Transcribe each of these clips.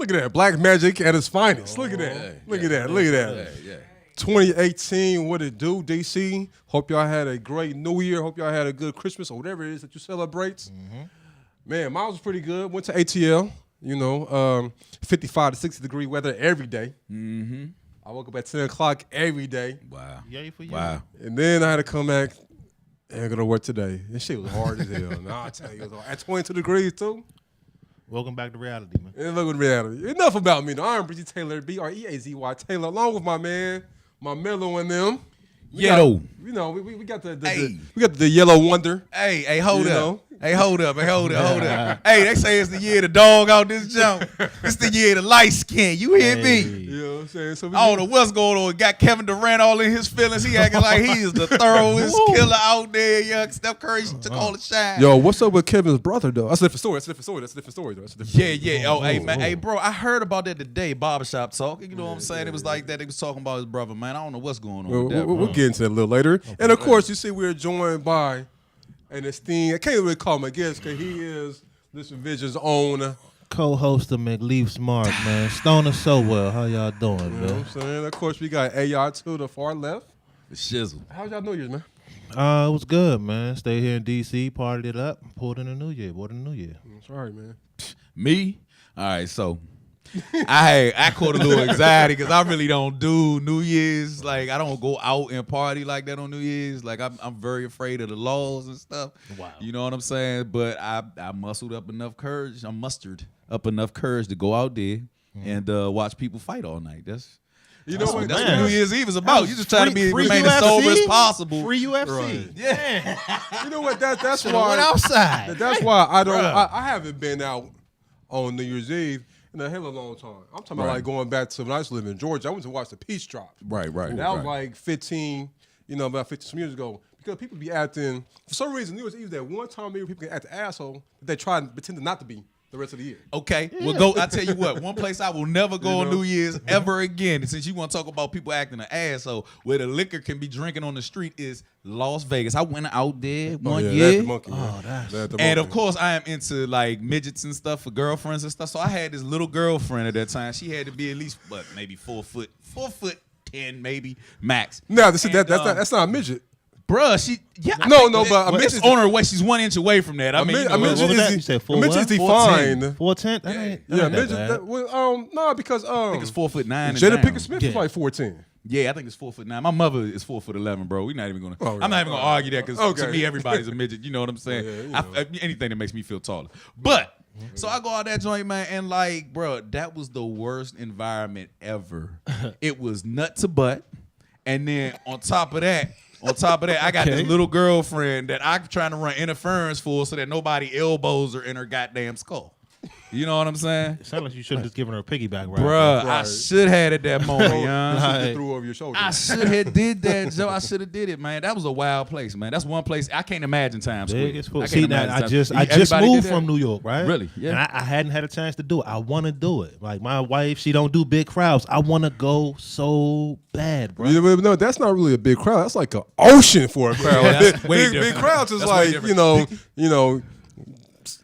Look at that. Black magic at its finest. Look at that. Look at that. Look at that. Yeah. 2018, what it do, DC? Hope y'all had a great New Year. Hope y'all had a good Christmas or whatever it is that you celebrate. Mm-hmm. Man, mine was pretty good. Went to ATL, 55 to 60 degree weather every day. Mm-hmm. I woke up at 10 o'clock every day. Wow. Yay for you. Wow. And then I had to come back and go to work today. This shit was hard as hell. Nah, I tell you, it was hard. At 22 degrees, too. Welcome back to reality, man. And look at reality. Enough about me, though. I'm Bridget Taylor, B-R-E-A-Z-Y Taylor, along with my man, my Mellow and them. We got the Yellow Wonder. Hey, hold up. Hey, hold up. Hey, they say it's the year of the dog out this jump. It's the year of the light skin. You hear me? You know what I'm saying? So I don't know what's going on. Got Kevin Durant all in his feelings. He acting like he is the thoroughest killer out there. Young Steph Curry took all the shine. Yo, what's up with Kevin's brother, though? That's a different story. Yeah. Oh, hey, man. Hey, bro, I heard about that today, barbershop talk. You know what I'm saying? It was like that. They was talking about his brother, man. I don't know what's going on with that, We'll get into that a little later. And, of course, you see we're joined by an esteemed, I can't really call him a guest because he is Listen Vision's own Co-host of McLeaf's Mark, man. Stoner So Well. How y'all doing, You know what man? I'm saying? Of course, we got AR to the far left. The shizzle. How's y'all New Year's, man? It was good, man. Stayed here in D.C., partied it up, pulled in the New Year. That's right, man. Me? All right, so I caught a little anxiety because I really don't do New Year's. Like, I don't go out and party like that on New Year's. Like, I'm very afraid of the laws and stuff. Wow. You know what I'm saying? But I mustered up enough courage. I mustered up enough courage to go out there and watch people fight all night. That's What, what man. New Year's Eve is about. You just trying to Free remain as UFC? sober as possible. Free UFC. Right. Yeah. You know what? That's Went why. outside. That's why I don't. Bruh. I haven't been out on New Year's Eve in a hell of a long time. I'm talking about Right. like going back to when I used to live in Georgia. I went to watch the Peace Drop. Right. And that was like 15, about 15 some years ago. Because people be acting, for some reason, New Year's Eve is that one time maybe people can act the asshole that they try and pretend to not to be the rest of the year. Okay, well, go. I tell you what, one place I will never go on New Year's ever again. And since you want to talk about people acting an asshole, where the liquor can be drinking on the street is Las Vegas. I went out there one That's year. the monkey. That's And of course, I am into like midgets and stuff for girlfriends and stuff. So I had this little girlfriend at that time. She had to be at least maybe 4 foot 10, maybe max. No, that's not a midget. Bruh, she I No, think no, that- but a well, midget it's on her way. She's 1 inch away from that. I mean, a midget what was that? is You said a full midget what? is defined. 410? That ain't that midget. bad. No, because I think it's 4'9". and Jada down. Pinkett Smith is Yeah. like 4'10". Yeah, I think it's 4'9". My mother is 4'11", bro. We're not even gonna. Oh, I'm not even gonna argue that because Okay. to me, everybody's a midget. You know what I'm saying? Anything that makes me feel taller. But so I go out that joint, man, and like, bro, that was the worst environment ever. It was nut to butt, and then on top of that, I got this little girlfriend that I'm trying to run interference for so that nobody elbows her in her goddamn skull. You know what I'm saying? It sounds like you should have just given her a piggyback ride. Bruh, I Right. should have at that moment, young. You just threw over your shoulder. I should have did that, Joe. I should have did it, man. That was a wild place, man. That's one place I can't imagine Times Square. Big as fuck. I can't See, imagine now, I Times- just Everybody moved did that? from New York, right? Really? Yeah. And I hadn't had a chance to do it. I want to do it. Like my wife, she don't do big crowds. I want to go so bad, bro. Yeah, but no, that's not really a big crowd. That's like an ocean for a crowd. Yeah, that's way big different. crowds is That's way like different.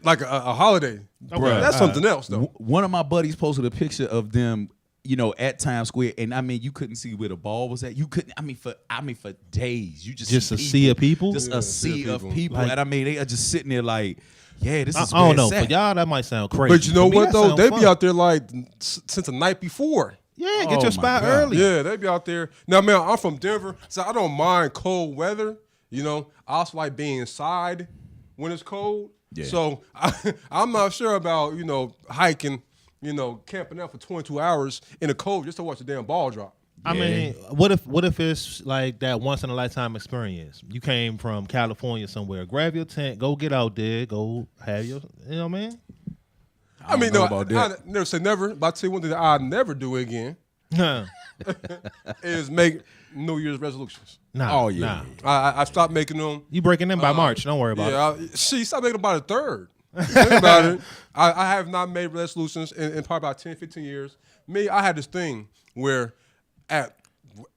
like a holiday. Bruh. That's something else though. One of my buddies posted a picture of them, at Times Square, and I mean, you couldn't see where the ball was at. You couldn't. I mean, for days, you just Just see a sea of people? just Yeah, a sea of people, Like- and I mean, they are just sitting there like, yeah, this I is. don't where know. it's For at. y'all, that might sound crazy. But you know For me, what that though? sound They fun. be out there like since the night before. Yeah, get Oh, your my spot God. early. Yeah, they be out there. Now, man, I'm from Denver, so I don't mind cold weather. I also like being inside when it's cold. Yeah. So I'm not sure about hiking, camping out for 22 hours in the cold just to watch the damn ball drop. I mean, what if it's like that once in a lifetime experience? You came from California somewhere, grab your tent, go get out there, go have your, you know what I mean? I mean, know no, about I that. never say never, but I tell you one thing that I'll never do again Nah, is make New Year's resolutions. nah. Oh, yeah. nah. I stopped making them. You breaking them by March? Don't worry about it. She stopped making them by the third. Think about it. I have not made resolutions in probably about 10, 15 years. Me, I had this thing where at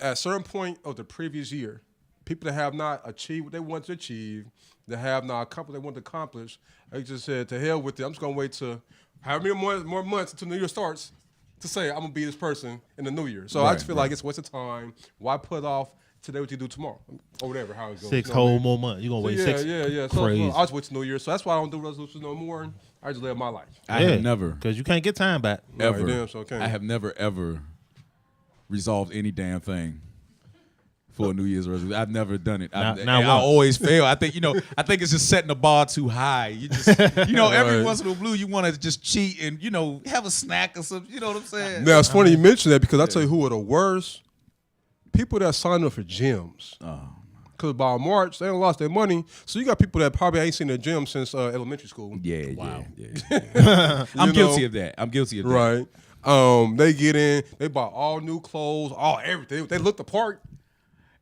a certain point of the previous year, people that have not achieved what they want to achieve, that have not accomplished what they want to accomplish, they just said, to hell with it. I'm just going to wait till however many more months until New Year starts to say I'm going to be this person in the New Year. So I just feel like it's a waste of time. Why put off today what you do tomorrow? Or whatever, how it goes. 6 whole more months. You're going to wait 6. Yeah. Crazy. So I just wait till New Year. So that's why I don't do resolutions no more. I just live my life. I have never, Because you can't get time back. ever, Right, damn, so okay. I have never, ever resolved any damn thing for a New Year's resolution. I've never done it. Not I once. always fail. I think, I think it's just setting the bar too high. You just, every Right. once in a blue, you want to just cheat and, have a snack or something. You know what I'm saying? Now, it's funny you mentioned that because I tell you who are the worst. People that sign up for gyms. Because by March, they done lost their money. So you got people that probably ain't seen their gym since elementary school. Yeah, Wow. yeah. I'm You guilty know? of that. I'm guilty of that. Right. They get in, they buy all new clothes, all everything. They look the part.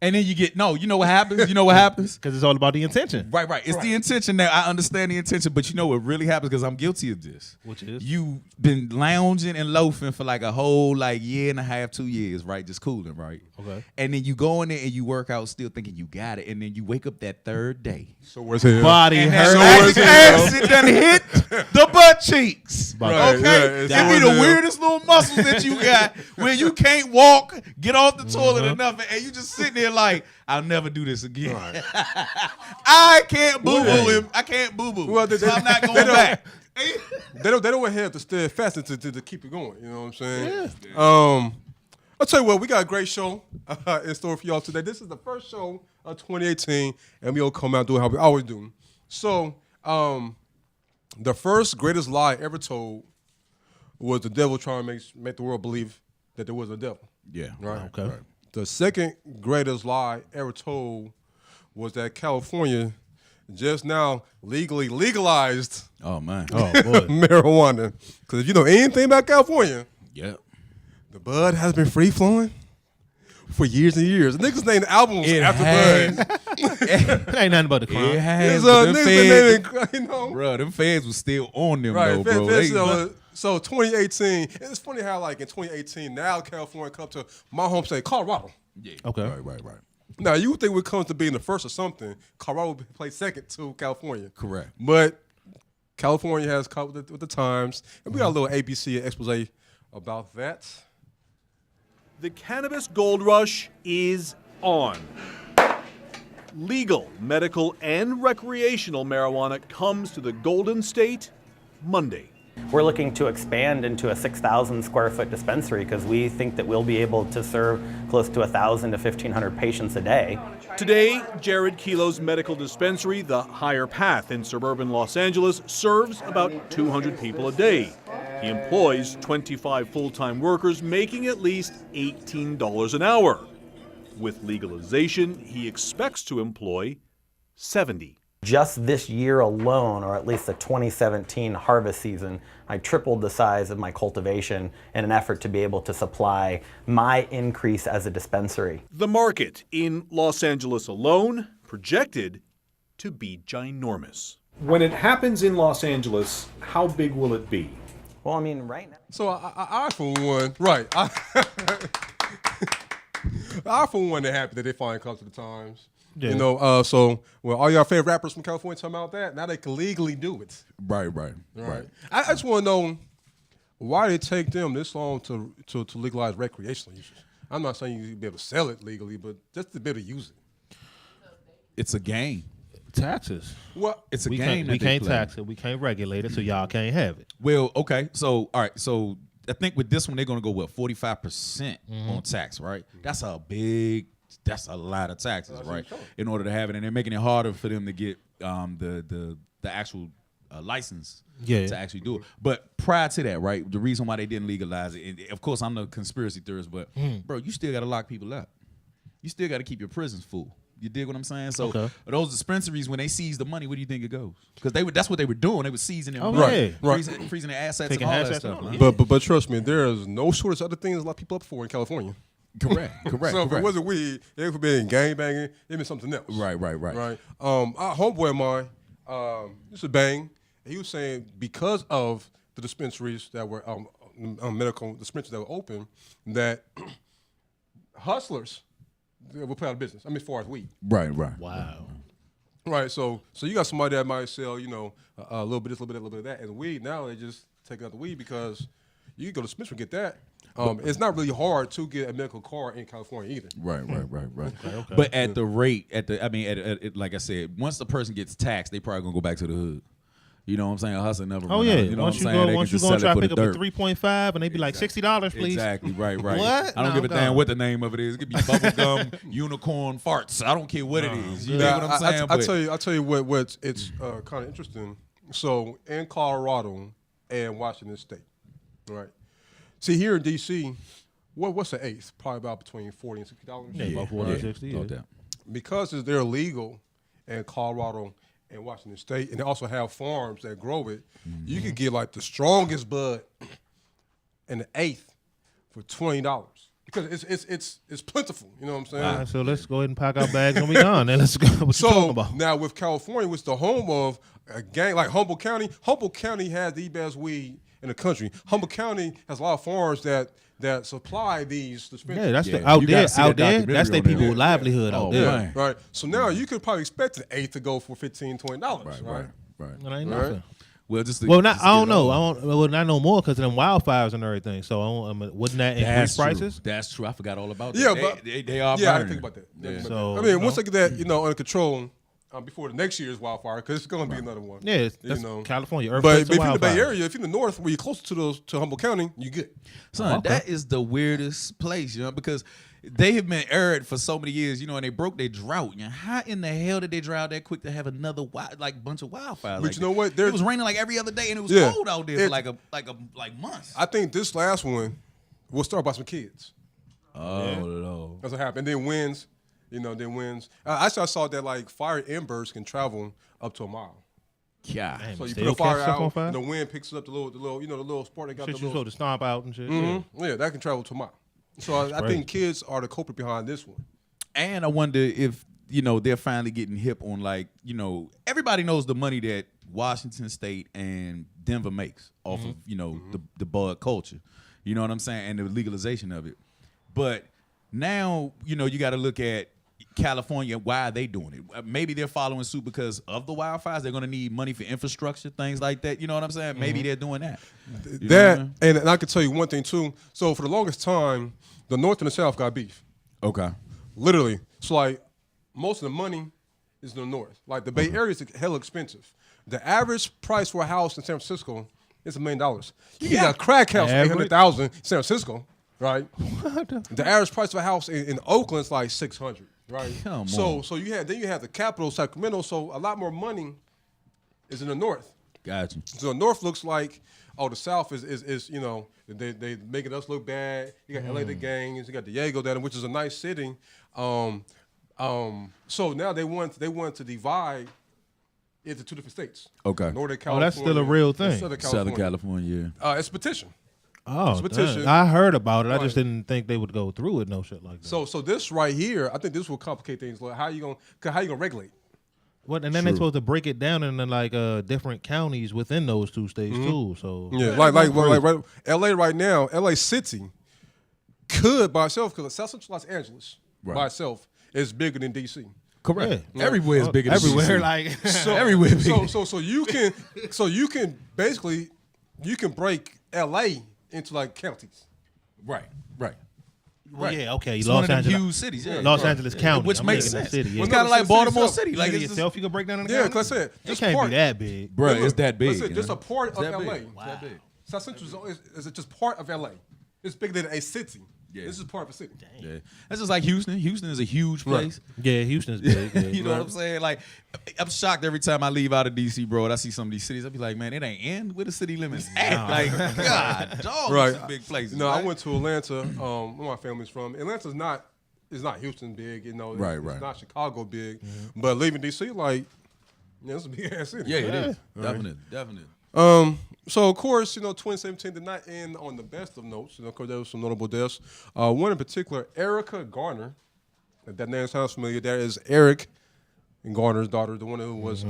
And then you know what happens? You know what happens? Because it's all about the intention. Right. It's the intention that I understand the intention, but you know what really happens because I'm guilty of this. Which is? You've been lounging and loafing for like a whole year and a half, 2 years, right? Just cooling, right? Okay. And then you go in there and you work out still thinking you got it, and then you wake up that third day. So where's hell? Body And hurt. that lactic acid done hit the butt cheeks. Right, Okay? yeah, It be it's the hell. weirdest little muscles that you got where you can't walk, get off the toilet or nothing, and you just sitting there like, I'll never do this again. I can't boo-boo him. I can't boo-boo. Well, So I'm not going they don't- back. They don't have to stay fasting to keep it going. You know what I'm saying? Yeah. I'll tell you what, we got a great show in store for y'all today. This is the first show of 2018, and we'll come out doing how we always do. So, the first greatest lie ever told was the devil trying to make the world believe that there was a devil. Yeah. Right. Okay. Right. The second greatest lie ever told was that California just now legalized Oh, man. Oh, boy. marijuana. Because if you know anything about California, Yeah. the bud has been free flowing for years and years. Niggas named albums It after has. bud. It ain't nothing but the crime. It has. It's, but them niggas feds, been naming, you know. bro, them feds was still on them, Right, though, bro. so 2018, it's funny how like in 2018, now California come to my home state, Colorado. Yeah. Okay. Right. Now you would think when it comes to being the first or something, Colorado would play second to California. Correct. But California has caught with the times, and we got a little ABC expose about that. The cannabis gold rush is on. Legal, medical, and recreational marijuana comes to the Golden State Monday. We're looking to expand into a 6,000 square foot dispensary because we think that we'll be able to serve close to 1,000 to 1,500 patients a day. Today, Jared Kilo's medical dispensary, the Higher Path in suburban Los Angeles, serves about 200 people a day. He employs 25 full-time workers, making at least $18 an hour. With legalization, he expects to employ 70. Just this year alone, or at least the 2017 harvest season, I tripled the size of my cultivation in an effort to be able to supply my increase as a dispensary. The market in Los Angeles alone projected to be ginormous. When it happens in Los Angeles, how big will it be? Well, I mean, right now. So I for one, right? I for one, they're happy that they finally come to the times. Yeah. You know, all y'all favorite rappers from California talking about that. Now they can legally do it. Right. I just want to know why did it take them this long to legalize recreational usage. I'm not saying you be able to sell it legally, but just to be able to use it. It's a game. Taxes. Well, It's a We game. can't, we that they can't play. tax it. We can't regulate it, so y'all can't have it. Well, okay. So, all right. So, I think with this one, they're going to go, 45% on tax, right? That's a lot of taxes, right? In order to have it. And they're making it harder for them to get the actual license to actually do it. But prior to that, right, the reason why they didn't legalize it, and of course, I'm the conspiracy theorist, but, bro, you still got to lock people up. You still got to keep your prisons full. You dig what I'm saying? So those dispensaries, when they seize the money, where do you think it goes? Because that's what they were doing. They were seizing their money, right. freezing their assets Taking and all that assets stuff. and all that. but trust me, there is no shortage of other things to lock people up for in California. Correct. So if it wasn't weed, it could be gangbanging, it been something else. Right. Right. Our homeboy of mine, this is Bang. He was saying because of the dispensaries that were medical dispensaries that were open, that hustlers will put out of business. I mean, as far as weed. Right. Wow. Right. So you got somebody that might sell, a little bit of this, a little bit of that, and weed. Now they just taking out the weed because you can go to Spencer and get that. It's not really hard to get a medical card in California either. Right. Okay. But at the rate, like I said, once the person gets taxed, they probably gonna go back to the hood. You know what I'm saying? A hustle never. Oh run yeah. out. You know Once what I'm you saying? go, They once can you just gonna sell try it to for pick the up a dirt. 3.5, and they be like $60, please. Exactly. Right. What? I don't No, give a I'm damn gone. what the name of it is. It could be bubblegum, unicorn farts. I don't care what it is. You know what I'm saying? I'll tell you what it's kind of interesting. So in Colorado and Washington State, right? See, here in D.C., what's the eighth? Probably about between $40 and $60. Yeah, about 40, 60. No Yeah. doubt. Because they're illegal in Colorado and Washington State, and they also have farms that grow it, you could get like the strongest bud in the eighth for $20 because it's plentiful. You know what I'm saying? All right, so let's go ahead and pack our bags and we gone. Then let's go. What you talking So about? now with California, which is the home of a gang like Humboldt County has the best weed in the country. Humboldt County has a lot of farms that supply these dispensaries. Yeah, that's Yeah, the out you there. gotta see Out that there, documentary that's their on there. people's livelihood out Oh, there. man. Right. So now you could probably expect the eighth to go for $15, $20. Right. That ain't Right. nothing. Well, just Well, not I don't know. Well, not no more because of them wildfires and everything. So wouldn't that increase That's prices? True. That's true. I forgot all about that. Yeah, but they are. yeah, I burning. didn't think about that. Yeah. So, I mean, once they get that under control before the next year's wildfire, because it's going to be another one. Yeah, you that's know. California. But Earthquakes if and you're in the Bay wildfires. Area, if you're in the north, where you're closer to Humboldt County, you good. Son, Okay. that is the weirdest place, because they have been arid for so many years, and they broke their drought. How in the hell did they dry out that quick to have another bunch of wildfires? But like you know what? It was raining like every other day, and it was Yeah. cold out there for like months. I think this last one will start by some kids. Oh no! That's what happened. Then winds, I saw that like fire embers can travel up to a mile. Yeah. Damn, So you still put a fire catch stuff on out, fire? and the wind picks up the little spark they got. Shit The you little, supposed to stomp out and shit. yeah, that can travel to a mile. So I think kids are the culprit behind this one. And I wonder if they're finally getting hip on everybody knows the money that Washington State and Denver makes off of the bud culture. You know what I'm saying, and the legalization of it. But now you got to look at California. Why are they doing it? Maybe they're following suit because of the wildfires. They're going to need money for infrastructure, things like that. You know what I'm saying? Maybe they're doing that. You know what I mean? And I can tell you one thing too. So for the longest time, the North and the South got beef. Okay. Literally. So like most of the money is in the North. Like the Bay Area is hella expensive. The average price for a house in San Francisco is $1 million. You can get a crack house for Average? $800,000 in San Francisco, right? The average price of a house in Oakland is like $600, right? Come So you have the capital, Sacramento. So a lot more money is in the North. Gotcha. So the North looks like, the South is they making us look bad. You got LA the gangs, you got Diego down, which is a nice city. So now they want to divide into two different states. Okay. Northern Oh, California. that's still a real thing. and Southern California. It's a petition. Oh, It's a petition. dang. I heard about it. I just Right. didn't think they would go through it. No shit like that. So this right here, I think this will complicate things. Like how you gonna regulate? What? And then they're supposed to break it down into different counties within those two states too. So Yeah, like right, LA right now, LA City could by itself, because South Central Los Angeles by itself is bigger than DC. Correct. Yeah. Everywhere is bigger than everywhere, DC. like So Everywhere big. So you can basically break LA into like counties. Right. well, yeah, okay. It's Los one of them Angeles, huge cities. Yeah. Los Angeles County, Which I'm makes thinking sense. the city, yeah. It's Well, kind of no, like the city Baltimore itself. City. Like City it's just, itself, you can break down in the Yeah, county? because I said It just can't part, be that big. Bruh, Look, it's that big. Listen, just a part of that LA. big. It's that big. South Central is just part of LA. It's bigger than a city. Yeah. This is part of a city. Yeah. That's just like Houston. Houston is a huge place. Yeah, Houston's big. Yeah. You know what I'm saying? Like, I'm shocked every time I leave out of DC, bro, and I see some of these cities. I be like, man, it ain't in where the city limits at. Like, God, dog, Right. some big places. No, I right? went to Atlanta. Where my family's from. Atlanta's not Houston big. Right, It's right. not Chicago big. But leaving DC, like, it's a big ass city. Yeah, it is. Definitely. So of course, 2017 did not end on the best of notes. Of course, there was some notable deaths. One in particular, Erica Garner. If that name sounds familiar. That is Eric Garner's daughter, the one who was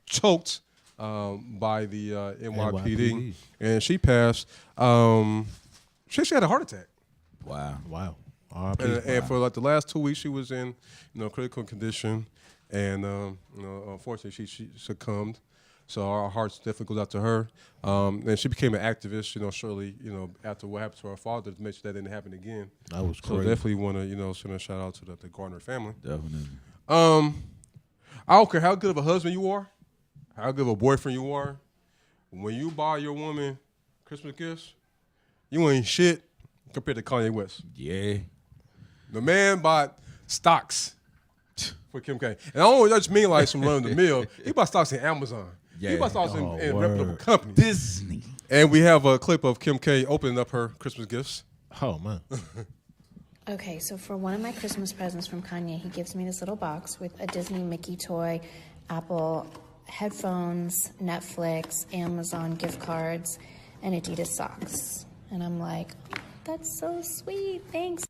choked by the NYPD, and she passed. She actually had a heart attack. Wow. And for like the last 2 weeks, she was in, critical condition, and unfortunately, she succumbed. So our hearts definitely goes out to her. And she became an activist, shortly, after what happened to her father, to make sure that didn't happen again. That was So crazy. definitely want to, send a shout out to the Gardner family. Definitely. I don't care how good of a husband you are, how good of a boyfriend you are. When you buy your woman Christmas gifts, you ain't shit compared to Kanye West. Yeah. The man bought stocks for Kim K. And I don't just mean like some run of the mill. He bought stocks in Amazon. He Yeah. bought stocks in word. reputable companies. Disney. And we have a clip of Kim K opening up her Christmas gifts. Oh man. Okay, so for one of my Christmas presents from Kanye, he gives me this little box with a Disney Mickey toy, Apple headphones, Netflix, Amazon gift cards, and Adidas socks. And I'm like, that's so sweet, thanks.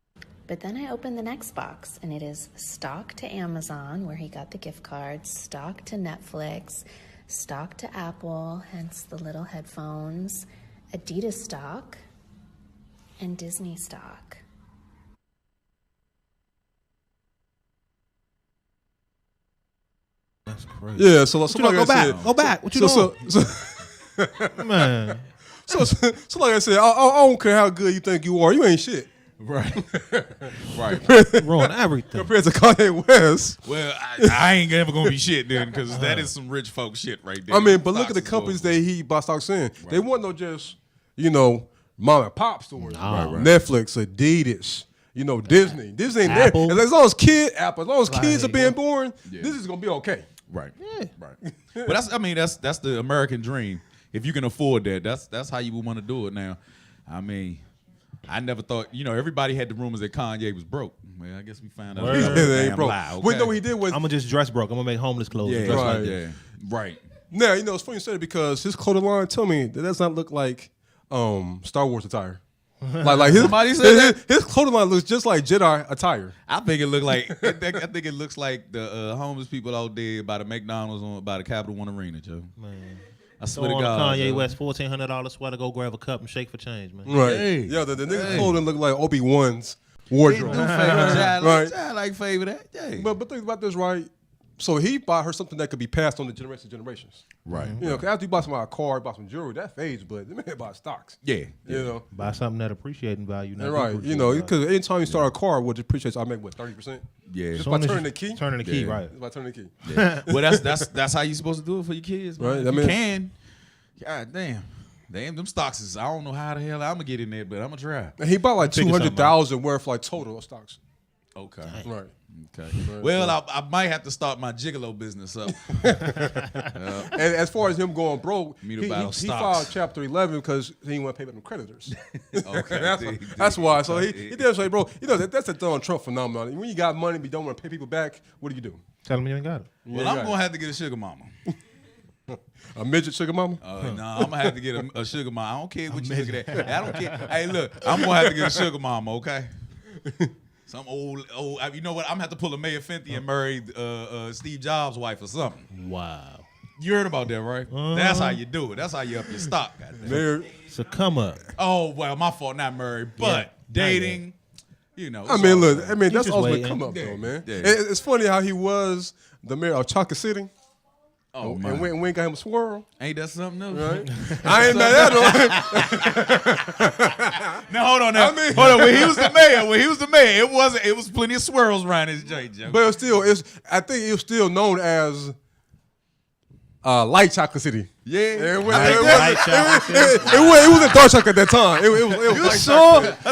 But then I open the next box, and it is stock to Amazon, where he got the gift cards, stock to Netflix, stock to Apple, hence the little headphones, Adidas stock, and Disney stock. That's crazy. Yeah, so What you doing? like Go I back. said, Go back. What you so, doing? so, Man. so like I said, I don't care how good you think you are, you ain't shit. Right. Right. Ruin everything. Compared to Kanye West. Well, I ain't ever gonna be shit then, because that is some rich folk shit right there. I mean, but look at the Stocks is companies going that he bought stocks in. They weren't no just, mom and pop stores. Nah. Right. Netflix, Adidas, Disney. Disney ain't there. Apple. As long as kids are being Like, born, Yeah. this is gonna be okay. Right. Right. But that's the American dream. If you can afford that, that's how you would want to do it now. I mean, I never thought, everybody had the rumors that Kanye was broke. Well, I guess we found out. Word. that was a They ain't damn broke. lie, What okay? he did was I'm gonna just dress broke. I'm gonna make homeless clothes. and Yeah, dress right. like yeah, right. now, it's funny you said it because his clothing line tell me that does not look like Star Wars attire. Like his, Somebody said his clothing line looks just like Jedi attire. I think it looked like I think it looks like the homeless people out there by the McDonald's by the Capital One Arena, Joe. Man. I swear Throw to on a God, Kanye Joe. West $1,400 sweater. Go grab a cup and shake for change, man. Right. Hey. Yeah, the nigga's clothing look like Obi-Wan's They wardrobe. do favor child, Right. child like favor that. Yeah. But think about this, right? So he bought her something that could be passed on to generations. Right. 'Cause after you buy somebody a car, buy some jewelry, that fades, but the man bought stocks. Yeah. Buy something that appreciate in value. not Right. depreciate in value. Because anytime you start a car, what depreciates, I make what, 30%? Yeah. Just Soon by as turning you- the key? Turning the key, Yeah. right. Just by turning the key. Yeah. Well, that's how you supposed to do it for your kids, man. Right, If I you mean- can. God damn. Them stocks is. I don't know how the hell I'm gonna get in there, but I'm gonna try. And he bought like Figure something 200,000 worth like total of stocks. Okay. Right. Okay. Well, I might have to start my gigolo business up. And as far as him going broke, Me he, to battle he stocks. filed Chapter 11 because he didn't want to pay back them creditors. Okay. That's why. So he did say, bro, that's a Donald Trump phenomenon. When you got money but you don't want to pay people back, what do you do? Tell him you ain't got it. Well, I'm gonna have to get a sugar mama. A midget sugar mama? No, I'm gonna have to get a sugar mama. I don't care what you look at. I don't care. Hey, look, I'm gonna have to get a sugar mama, okay? Some old. You know what? I'm gonna have to pull a Mayor Fenty and marry Steve Jobs' wife or something. Wow. You heard about that, right? That's how you do it. That's how you up your stock. Goddamn. There. So come up. Oh well, my fault. Not married, but dating. I it's mean, all look, good. I mean, that's just ultimate waiting. come up, Yeah, though, man. yeah. It's funny how he was the mayor of Chocolate City, Oh and man, we ain't got him a swirl, ain't that something else? right? I ain't mad at him. Now hold on. Now, I mean- hold on. When he was the mayor, it was plenty of swirls around his joint, Joe. But I think it was still known as Light Chocolate City. Yeah, It was- I think it that- was- Light chocolate. It wasn't dark chocolate at that time. It was You light sure? chocolate. I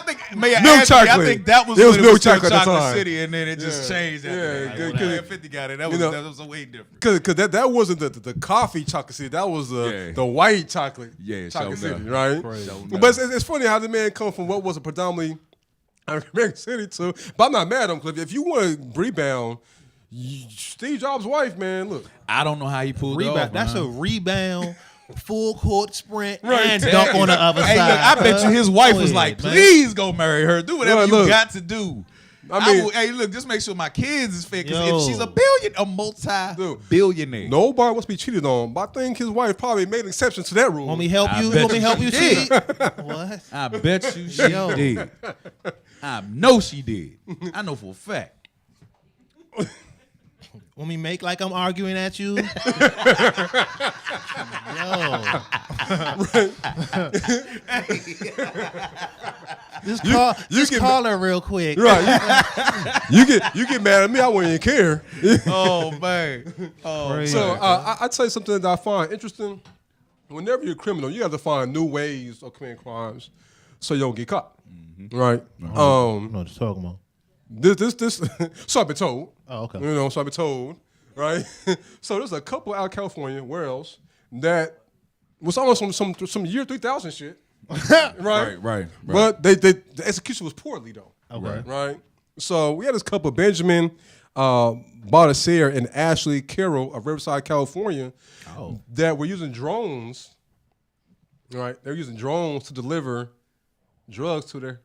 think Mayor milk Anthony, chocolate. I think that was It was when milk still chocolate at the time. City, and then it just Yeah. changed. After Yeah, that. good, When good. Mayor 50 got it. That You was know, way different. Cause that wasn't the coffee chocolate city. That was the white chocolate Yeah, chocolate sure city, enough. right? Sure But enough. it's funny how the man come from what was a predominantly American city to. But I'm not mad at him because if you want to rebound, Steve Jobs' wife, man, look. I don't know how he pulled it Rebound. off. That's a man. rebound, full court sprint, Right. and dunk on the other Hey, side. look, I bet you his wife Go was ahead, like, man. "Please go marry her. Do whatever Right, you look. got to do." I mean, hey, look, just make sure my kids is fed. Because Yo. if she's a multi-billionaire. nobody wants to be cheated on. But I think his wife probably made an exception to that rule. Want me help I you? bet Want me you help she you did. cheat? What? I bet you she Yo. did. I know she did. I know for a fact. Want me make like I'm arguing at you? Yo. Just call her real quick. Right. You get mad at me, I wouldn't even care. Oh, man. Oh, Crazy. So I'd say something that I find interesting. Whenever you're a criminal, you have to find new ways of committing crimes so you don't get caught. Right? I know what you're talking about. This so I've been told. Oh, okay. You know, so I've been told, right? So there's a couple out of California, where else, that was almost some year 3000 shit. Right. But the execution was poorly though. Okay. Right? So we had this couple, Benjamin Baldessere and Ashley Carroll of Riverside, California, that were using drones. Right? They're using drones to deliver drugs to their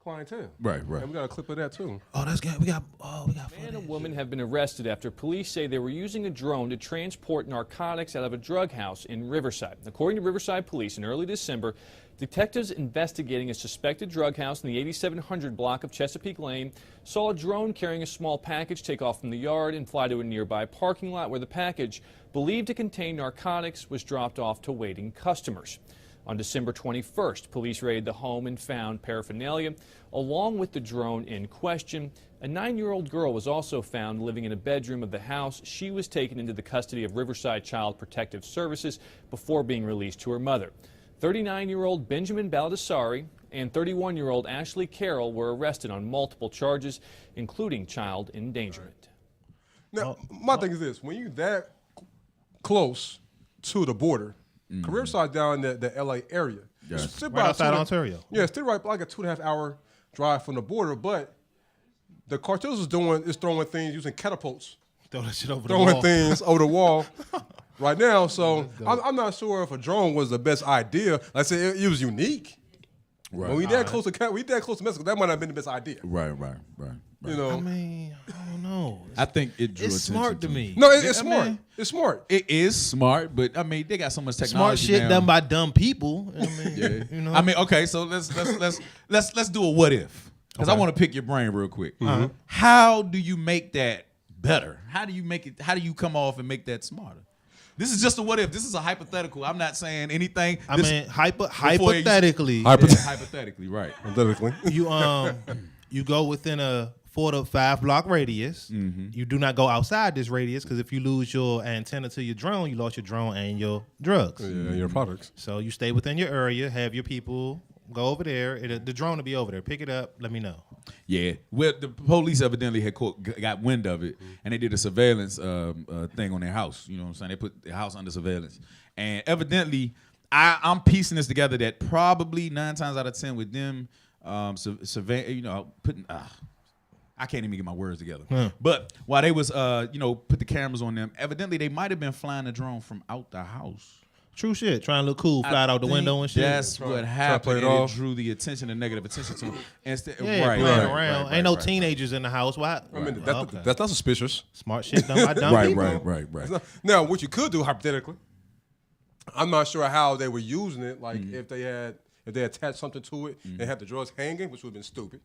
clientele. Right. And we got a clip of that too. Oh, that's good. We got Man and a woman have been arrested after police say they were using a drone to transport narcotics out of a drug house in Riverside. According to Riverside Police, in early December, detectives investigating a suspected drug house in the 8700 block of Chesapeake Lane saw a drone carrying a small package take off from the yard and fly to a nearby parking lot where the package, believed to contain narcotics, was dropped off to waiting customers. On December 21st, police raided the home and found paraphernalia, along with the drone in question. A 9-year-old girl was also found living in a bedroom of the house. She was taken into the custody of Riverside Child Protective Services before being released to her mother. 39-year-old Benjamin Baldessare and 31-year-old Ashley Carroll were arrested on multiple charges, including child endangerment. Now, my thing is this: when you that close to the border, Riverside down in the LA area, it's still Right outside Ontario. Yeah, it's still right like a 2.5 hour drive from the border. But the cartels is throwing things using catapults, Throw that shit over the throwing wall. things over the wall right now. So I'm not sure if a drone was the best idea. Like I said, it was unique. Right. When we that close to Mexico, that might not have been the best idea. Right. You know, I mean, I don't know. I think it drew It's attention smart to me. no, it's I smart. mean, It's smart. It is smart, but I mean, they got so much Smart technology shit now. done by dumb people. I mean, Yeah. you know. I mean, okay, so let's do a what if, because I want to pick your brain real quick. How do you make that better? How do you make it? How do you come off and make that smarter? This is just a what if. This is a hypothetical. I'm not saying anything. I This- mean, before you- hypothetically, Yeah, hypothetically, right? Hypothetically. you go within a 4 to 5 block radius. Mm-hmm. You do not go outside this radius because if you lose your antenna to your drone, you lost your drone and your drugs. Yeah, your products. So you stay within your area, have your people go over there. The drone will be over there. Pick it up. Let me know. Yeah, well, the police evidently had got wind of it, and they did a surveillance thing on their house. You know what I'm saying? They put their house under surveillance, and evidently, I'm piecing this together that probably 9 times out of 10 with them, putting. I can't even get my words together. But while they was, put the cameras on them, evidently they might have been flying the drone from out the house. True shit. Trying to look cool, fly it out the think window and shit. That's what play it happened. And off. it drew the attention, the negative attention to them. Instead, Yeah, right, playing right, around. right, Ain't no right, teenagers in the house. Why? I mean, Okay. that's not suspicious. Smart shit done by dumb Right, people. right. Now, what you could do hypothetically, I'm not sure how they were using it. Like if they attached something to it and had the drugs hanging, which would have been stupid,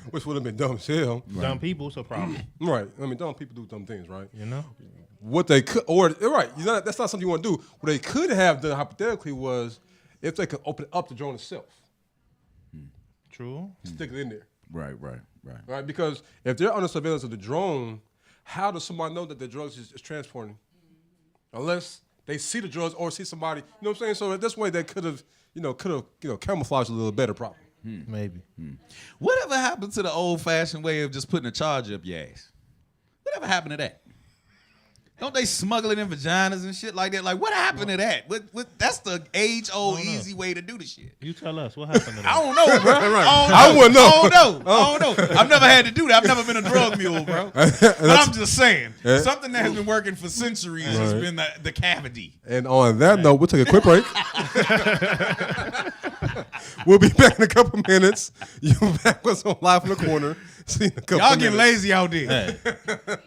which would have been dumb as hell. Dumb people, so problem. Right. I mean, dumb people do dumb things, right? You know? What they could, or right, that's not something you want to do. What they could have done hypothetically was if they could open up the drone itself, True. stick it in there, Right. right? Because if they're under surveillance of the drone, how does somebody know that the drugs is transporting? Unless they see the drugs or see somebody, you know what I'm saying? So this way they could have camouflaged a little better, probably. Maybe. Whatever happened to the old-fashioned way of just putting a charger up your ass? Whatever happened to that? Don't they smuggle it in vaginas and shit like that? Like, what happened to that? What? That's the age-old easy way to do the shit. You tell us what happened to that. I don't know, bro. I wouldn't know. I don't know. I've never had to do that. I've never been a drug mule, bro. But I'm just saying, something that has been working for centuries has been the cavity. And on that note, we'll take a quick break. We'll be back in a couple minutes. You back with us on Live from the Corner. See you in a couple Y'all minutes. getting lazy out there. Hey.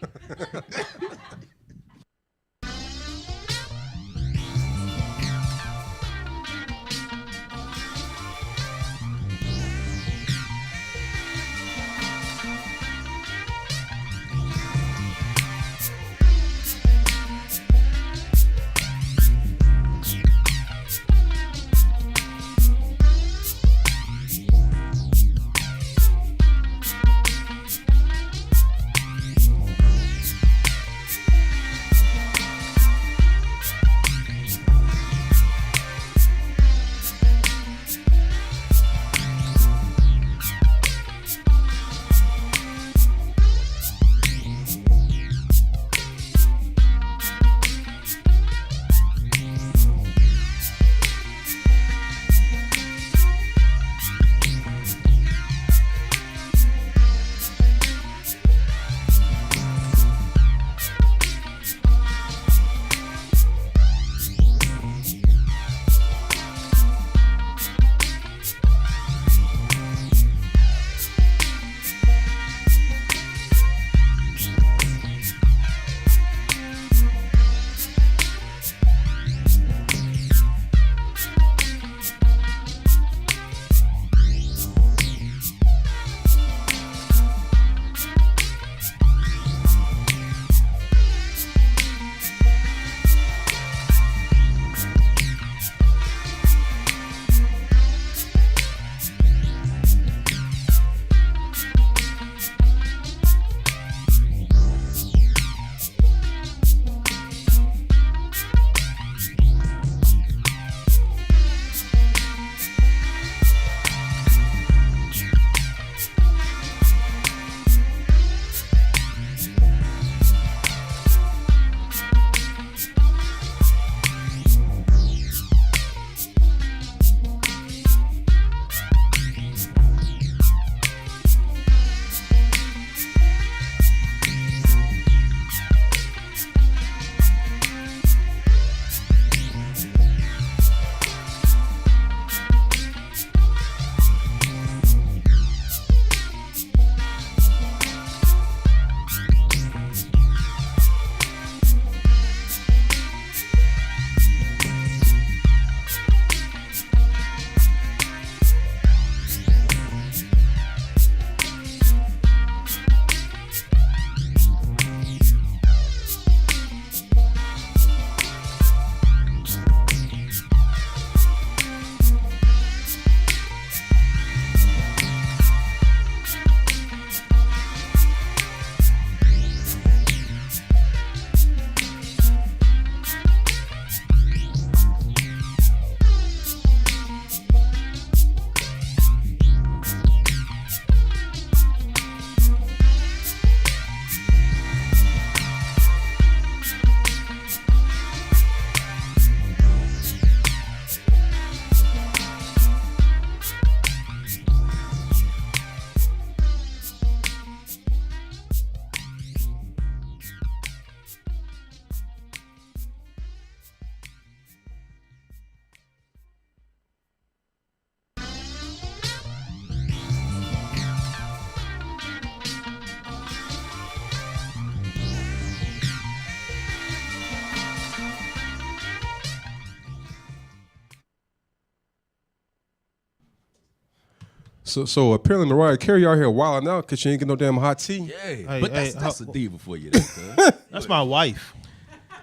So apparently Mariah Carey out here wilding out because she ain't get no damn hot tea. Yeah, Hey, but hey, that's a diva for you. Though, That's my wife.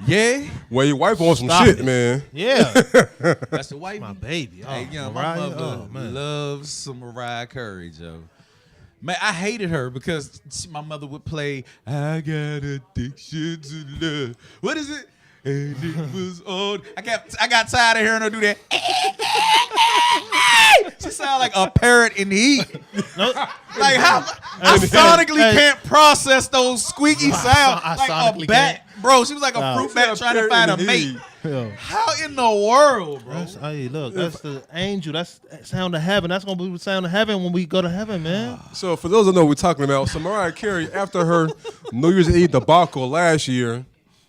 yeah, Well, your wife on some Stop shit, it. man. Yeah. that's the white My baby. Oh, Hey, my Mariah, mother oh, man. loves some Mariah Carey, Joe. Man, I hated her because my mother would play "I Got Addiction to Love." What is it? And it was on. I got tired of hearing her do that. She sounded like a parrot in heat. Like how I sonically can't process those squeaky sounds. I Like sonically a bat, bro. She was like a fruit She bat a trying to parrot find a in mate. heat. How in the world, bro? Hey, look, that's the angel. That's sound of heaven. That's gonna be the sound of heaven when we go to heaven, man. So for those that know what we're talking about, so Mariah Carey, after her New Year's Eve debacle last year,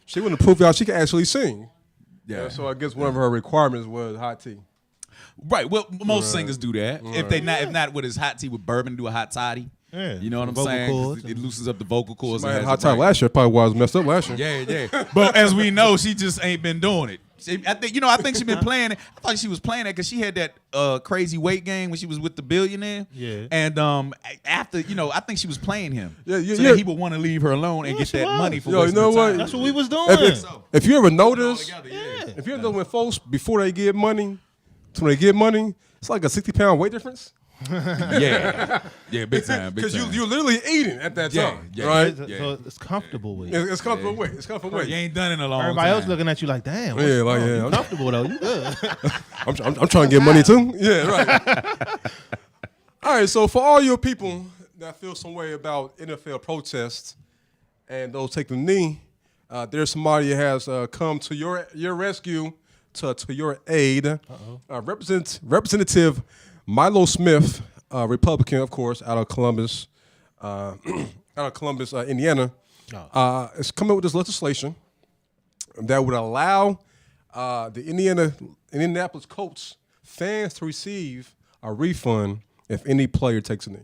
she wanted to prove out she could actually sing. Yeah. So I guess one of her requirements was hot tea. Right. Well, most singers do that. If not with his hot tea with bourbon, do a hot toddy. Yeah. You know what I'm Vocal saying? 'Cause cords. It loosens up the vocal cords. Somebody and had has hot it time right. last year. Probably was messed up last year. Yeah. But as we know, she just ain't been doing it. I think she's been playing it. I thought she was playing it because she had that crazy weight gain when she was with the billionaire. Yeah. And after, I think she was playing him. Yeah, so that he would want to leave her alone and get she that was. money for Yo, wasting you know the what? time. That's what we was doing. If you ever notice, Together, yeah. if you ever notice when folks before they get money, to when they get money, it's like a 60-pound weight difference. Yeah, big time. Because you're literally eating at that Yeah, time, yeah. right? So it's comfortable with you. It's comfortable weight. It's comfortable weight. You ain't done it in a long Everybody time. else looking at you like, damn. Yeah, like, wrong? yeah, You I'm- comfortable though. You good. I'm trying to get money too. Yeah, right. All right, so for all your people that feel some way about NFL protests and those taking the knee, there's somebody that has come to your rescue, to your aid. Representative Milo Smith, Republican, of course, out of Columbus, Indiana, is coming with this legislation that would allow the Indianapolis Colts fans to receive a refund if any player takes a knee.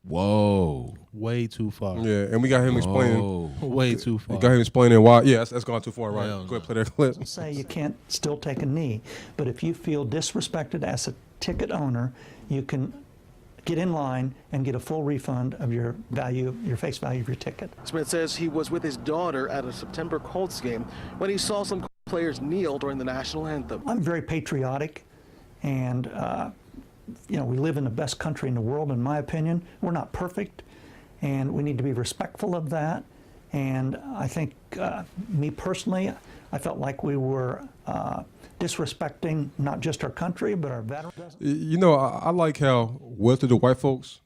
Whoa. Way too far. Yeah, and we got him explaining. Way too far. We got him explaining why. Yeah, that's gone too far, right? Hell Go ahead, play that clip. Say you can't still take a knee, but if you feel disrespected as a ticket owner, you can get in line and get a full refund of your face value of your ticket. Smith says he was with his daughter at a September Colts game when he saw some players kneel during the national anthem. I'm very patriotic, and we live in the best country in the world, in my opinion. We're not perfect, and we need to be respectful of that. And I think, me personally, I felt like we were disrespecting not just our country, but our veterans. I like how well-to-do white folks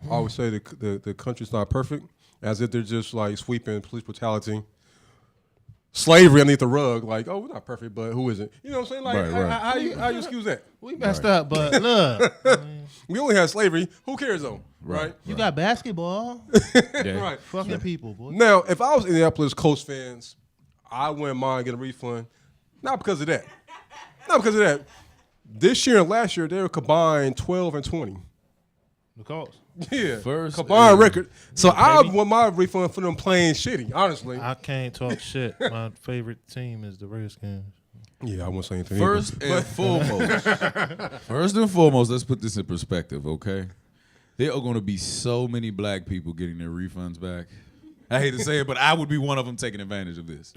always say the country's not perfect, as if they're just like sweeping police brutality, slavery underneath the rug. Like, oh, we're not perfect, but who isn't? You know what I'm saying? Like, Right. how you excuse that? We messed up, but look, We only had slavery. Who cares though? Right? you got basketball. Right. Fucking people, boy. Now, if I was Indianapolis Colts fans, I wouldn't mind getting a refund. Not because of that. This year and last year, they were combined 12 and 20. The Colts. Yeah. First combined record. So I want my refund for them playing shitty, honestly. I can't talk shit. My favorite team is the Redskins. Yeah, I won't say anything. First and foremost, let's put this in perspective, okay? There are going to be so many black people getting their refunds back. I hate to say it, but I would be one of them taking advantage of this.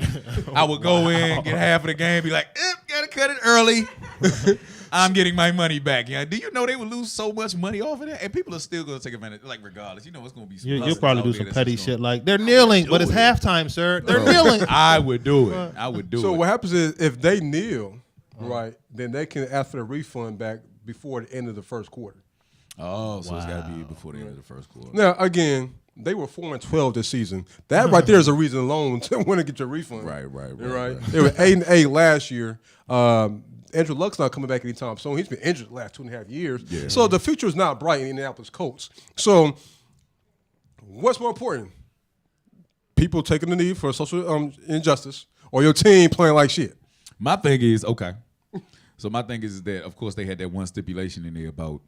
I would go in, get half of the game, be like, gotta cut it early. I'm getting my money back. Yeah, do you know they would lose so much money off of that? And people are still going to take advantage, like regardless. It's going to be some You'll probably do some petty shit like they're kneeling, but it's halftime, sir. They're kneeling. I would do it. So what happens is if they kneel, right, then they can ask for the refund back before the end of the first quarter. Oh, so it's got to be before the end of the first quarter. Now, again, they were 4-12 this season. That right there is a reason alone to want to get your refund. Right. They were 8-8 last year. Andrew Luck's not coming back anytime soon. He's been injured the last 2.5 years. Yeah. So the future is not bright in Indianapolis Colts. So what's more important? People taking the knee for social injustice or your team playing like shit? My thing is, okay. So my thing is that, of course, they had that one stipulation in there about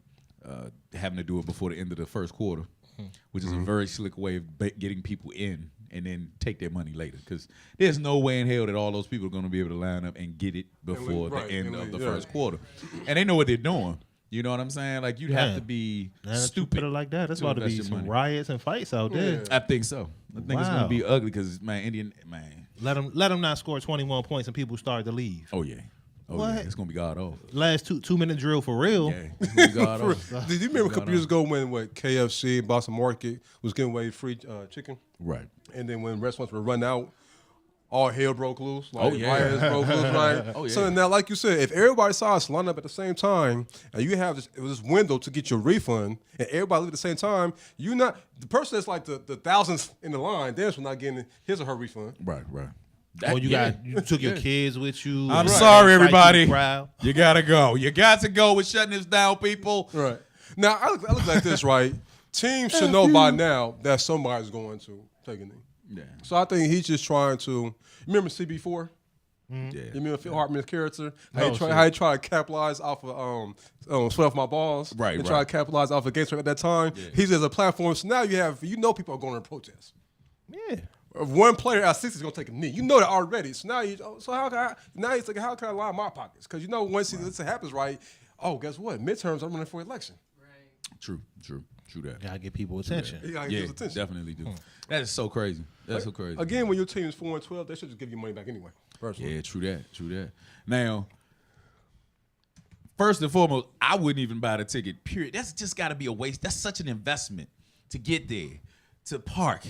having to do it before the end of the first quarter, which is a very slick way of getting people in and then take their money later. Because there's no way in hell that all those people are going to be able to line up and get it before the end of the first quarter. And they know what they're doing. You know what I'm saying? Like, you'd have to be stupid. Put it like that. That's about to be some riots and fights out there. I think so. I think it's going to be ugly because, man. Let them not score 21 points and people start to leave. Oh, yeah. What? Yeah. It's going to be God off. Last 2-minute drill for real. Yeah. It's gonna be God off. Did you remember a couple years ago when KFC, Boston Market, was giving away free chicken? Right. And then when restaurants would run out, all hell broke loose. Like, Oh, yeah. riots broke loose, right? Oh, yeah. So now, like you said, if everybody saw us line up at the same time, and you have this window to get your refund, and everybody leave at the same time, the person that's like the thousandth in the line, they're not getting his or her refund. Right. You took your kids with you. I'm sorry, everybody. Crowd. You got to go. You got to go with shutting this down, people. Right. Now, I look like this, right? Teams should know by now that somebody's going to take a knee. Yeah. So I think he's just trying to. Remember CB4? Yeah. You mean Phil Hartman's character? No, How he try to capitalize off of Sweat Off My Balls. Right, And right. try to capitalize off of gangster at that time. Yeah. He's as a platform. So now people are going to protest. Yeah. If one player at 60 is going to take a knee. You know that already. So now he's like, how can I line my pockets? Because once this happens, right? Oh, guess what? Midterms, I'm running for election. True that. Gotta get people attention. He gotta get his attention. Definitely do. That is so crazy. That's so crazy. Again, when your team is 4-12, they should just give you money back anyway. Personally. Yeah, true that. Now, first and foremost, I wouldn't even buy the ticket, period. That's just got to be a waste. That's such an investment to get there, to park,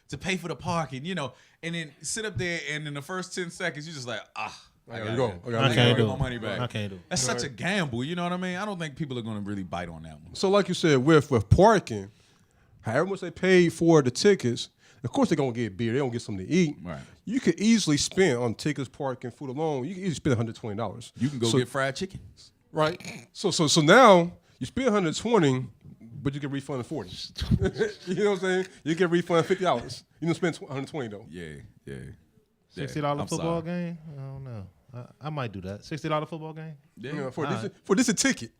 to pay for the parking, and then sit up there, and in the first 10 seconds, you're just like, I gotta go. I can't do my it. money back. I can't do it. That's such a gamble, you know what I mean? I don't think people are going to really bite on that one. So like you said, with parking, however much they paid for the tickets, of course they're going to get beer. They're going to get something to eat. Right. You could easily spend on tickets, parking, food alone. You can easily spend $120. You can go get fried chicken. Right. So now you spend $120, but you get refunded $40. You know what I'm saying? You get refunded $50. You don't spend $120 though. Yeah. $60 I'm football sorry. game? I don't know. I might do that. $60 football game? Yeah. You know, for this a ticket,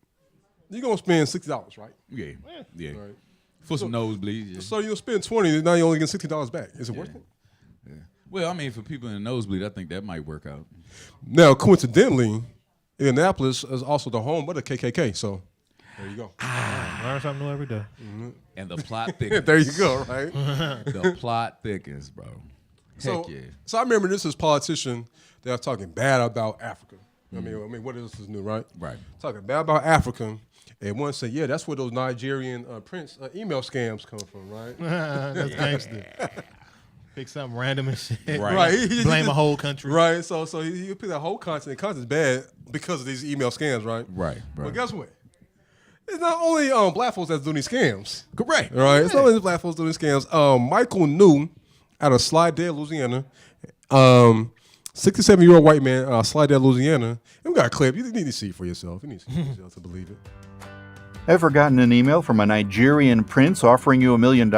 you're gonna spend $60, right? Yeah. Right. For some nosebleeds. Yeah. So you'll spend $20, now you only get $60 back. Is it worth it? Yeah. Well, I mean, for people in the nosebleed, I think that might work out. Now, coincidentally, Indianapolis is also the home of the KKK. So there you go. Learn something new every day. And the plot thickens. There you go, right? The plot thickens, bro. So, Heck yeah. so I remember this is politician that was talking bad about Africa. I mean, what is this new, right? Right. Talking bad about Africa, and one said, "Yeah, that's where those Nigerian prince email scams come from, right?" That's gangster. Pick something random and shit. Right. Blame a whole country. Right. So you pick that whole content. The content's bad because of these email scams, right? Right. But guess what? It's not only black folks that's doing these scams. Correct. Right. It's not only black folks doing these scams. Michael New, out of Slidell, Louisiana, 67-year-old white man, Slidell, Louisiana. And we got a clip. You need to see it for yourself. You need to see it for yourself to believe it. Ever gotten an email from a Nigerian prince offering you $1 million?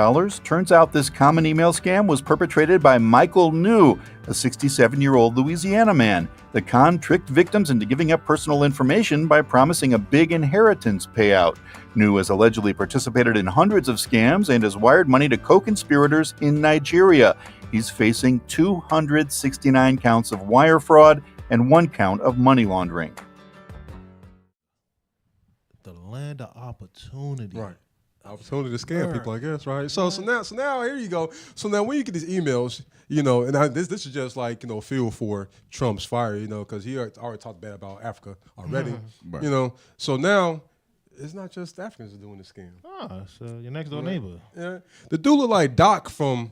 Turns out this common email scam was perpetrated by Michael New, a 67-year-old Louisiana man. The con tricked victims into giving up personal information by promising a big inheritance payout. New has allegedly participated in hundreds of scams and has wired money to co-conspirators in Nigeria. He's facing 269 counts of wire fraud and 1 count of money laundering. The land of opportunity. Right. Opportunity to scam people, I guess, right? So now here you go. So now when you get these emails, and this is just like, fuel for Trump's fire, because he already talked bad about Africa already, Right. So now it's not just Africans that are doing this scam. Oh, so your next door neighbor. Yeah. The dude look like Doc from,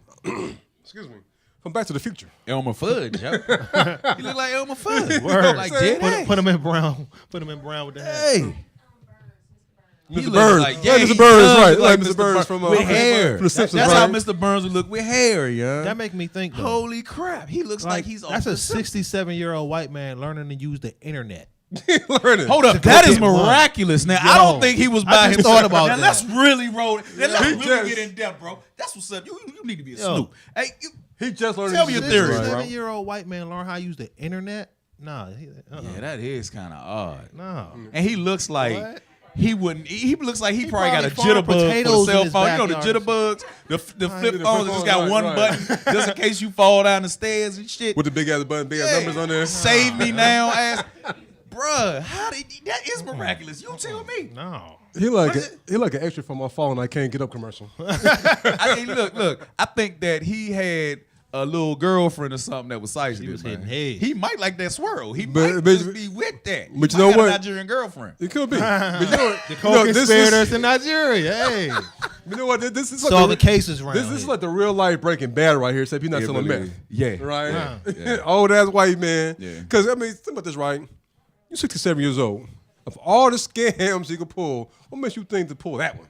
excuse me, from Back to the Future. Elmer Fudd, yo. He look like Elmer Fudd. Word. Like dead Put him in brown. Put him in brown with the hat. Hey. He Mr. look Burns. like, Yeah, he Mr. Burns, does right. look Like Mr. Burns from with hair. from The Simpsons, That's how right? Mr. Burns would look with hair, yeah. That make me think, though. Holy crap. He looks like he's That's off a the Simpsons. 67-year-old white man learning to use the internet. Learning. Hold up, To that go is get money. miraculous. Now, Yo, I don't think he was I by just himself. thought about now, that. let's really roll it. Now, let's He really just- get in depth, bro. That's what's up. You need to be a Yo. snoop. Hey, He just learned Tell to me use your the theory, internet. bro. 67-year-old white man learn how to use the internet? Nah. yeah, that is kind of odd. No. And he looks like What? he wouldn't. He looks like he probably got a probably farmed jitterbug for the potatoes cell in his phone. You know the backyard. jitterbugs, the flip the phones flip that just phone, got right, one right. button just in case you fall down the stairs and shit. With the big ass button, big ass Yeah. numbers on there. Save me now, ass. Bruh, how did that is miraculous? You tell me. No. He like an extra from my Falling I Can't Get Up commercial. Look. I think that he had a little girlfriend or something that was sizing He was man. hitting head. He might like that swirl. He But- might but- just be with that. He but you might know got a what? Nigerian girlfriend. It could be. But you know what? The You know, this is- co-conspirators in Nigeria. Hey. You know what? This is like Solve the cases around This is here. like the real life Breaking Bad right here. Except he's not Yeah, selling believe meth. it. Yeah. Right. Yeah. Old ass white man. Yeah. Because think about this, right? You're 67 years old. Of all the scams you could pull, what makes you think to pull that one?